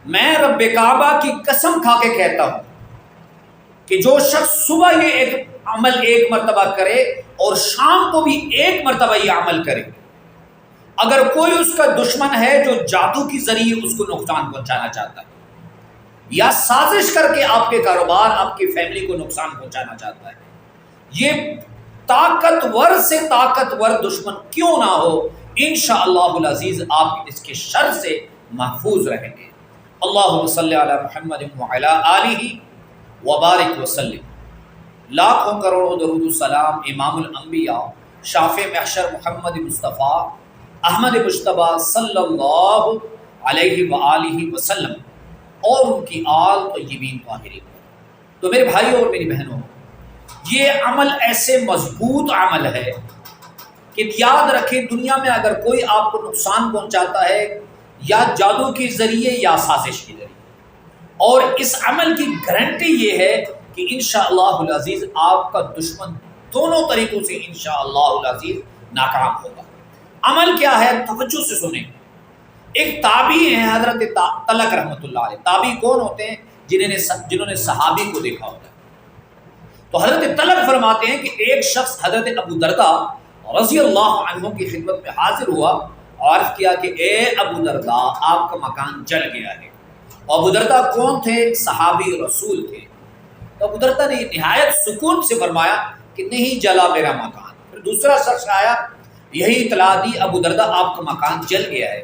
میں رب کعبہ کی قسم کھا کے کہتا ہوں کہ جو شخص صبح یہ ایک عمل ایک مرتبہ کرے اور شام کو بھی ایک مرتبہ یہ عمل کرے، اگر کوئی اس کا دشمن ہے جو جادو کی ذریعے اس کو نقصان پہنچانا چاہتا ہے یا سازش کر کے آپ کے کاروبار آپ کی فیملی کو نقصان پہنچانا چاہتا ہے، یہ طاقتور سے طاقتور دشمن کیوں نہ ہو، انشاءاللہ العزیز آپ اس کے شر سے محفوظ رہیں گے۔ اللہم صلی علی محمد وعلی آلہ وبارک وسلم۔ لاکھوں کروڑوں درود و سلام امام الانبیاء شافع محشر محمد مصطفیٰ احمد مجتبیٰ صلی اللہ علیہ وآلہ وسلم اور ان کی آل طیبین طاہرین۔ تو میرے بھائیوں اور میری بہنوں، یہ عمل ایسے مضبوط عمل ہے کہ یاد رکھیں دنیا میں اگر کوئی آپ کو نقصان پہنچاتا ہے یا جادو کے ذریعے یا سازش کے ذریعے، اور اس عمل کی گارنٹی یہ ہے کہ انشاءاللہ العزیز آپ کا دشمن دونوں طریقوں سے انشاءاللہ العزیز ناکام ہوگا۔ عمل کیا ہے؟ توجہ سے سنیں۔ ایک تابعی ہیں حضرت طلق رحمۃ اللہ علیہ۔ تابعی کون ہوتے ہیں؟ جنہوں نے صحابی کو دیکھا ہوتا ہے۔ تو حضرت طلق فرماتے ہیں کہ ایک شخص حضرت ابو درداء رضی اللہ عنہ کی خدمت میں حاضر ہوا اور عرض کیا کہ اے ابو درداء، آپ کا مکان جل گیا ہے۔ ابو درداء کون تھے؟ صحابی رسول تھے۔ تو ابو درداء نے نہایت سکون سے فرمایا کہ نہیں جلا میرا مکان۔ پھر دوسرا شخص آیا، یہی اطلاع دی ابو درداء آپ کا مکان جل گیا ہے۔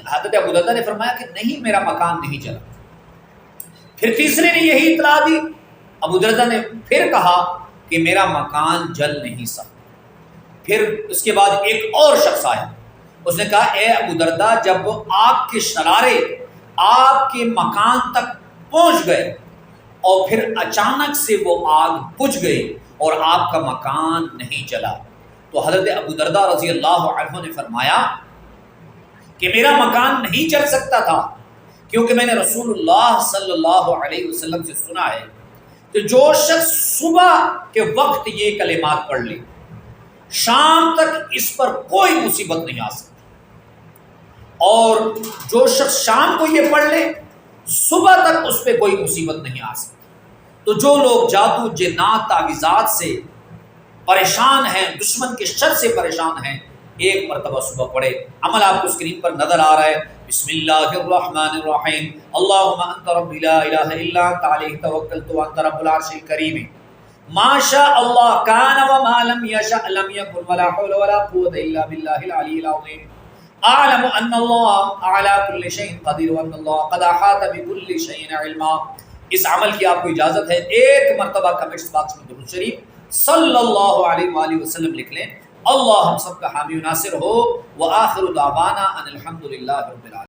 حضرت ابو درداء نے فرمایا کہ نہیں میرا مکان نہیں جلا۔ پھر تیسرے نے یہی اطلاع دی، ابو درداء نے پھر کہا کہ میرا مکان جل نہیں سکتا۔ پھر اس کے بعد ایک اور شخص آیا، اس نے کہا اے ابو درداء، جب آگ کے شرارے آپ کے مکان تک پہنچ گئے اور پھر اچانک سے وہ آگ بجھ گئی اور آپ کا مکان نہیں جلا، تو حضرت ابو درداء رضی اللہ عنہ نے فرمایا کہ میرا مکان نہیں جل سکتا تھا کیونکہ میں نے رسول اللہ صلی اللہ علیہ وسلم سے سنا ہے کہ جو شخص صبح کے وقت یہ کلمات پڑھ لے، شام تک اس پر کوئی مصیبت نہیں آ سکتی، اور جو شخص شام کو یہ پڑھ لے صبح تک اس پہ کوئی مصیبت نہیں آ سکتی۔ تو جو لوگ جادو جنات تعویذات سے پریشان ہیں، دشمن کے شر سے پریشان ہیں، ایک مرتبہ صبح پڑھے۔ عمل آپ کو اسکرین پر نظر آ رہا ہے۔ بسم اللہ الرحمن الرحیم، اللہم انت رب لا الہ الا انت علیہ توکلت وانت رب العرش الکریم، ما شاء اللہ کان وما لم یشاء لم یکن ولا حول ولا قوة الا باللہ العلی العظیم، اعلم ان اللہ اعلی کل شیء قدیر وان اللہ قد احاط بکل شیء علما۔ اس عمل کی آپ کو اجازت ہے ایک مرتبہ کمنٹس باکس میں درود شریف صلی اللہ علیہ وآلہ وسلم لکھ لیں۔ اللہ ہم سب کا حامی و ناصر ہو، وآخر دعوانا ان الحمد للہ رب العالمین۔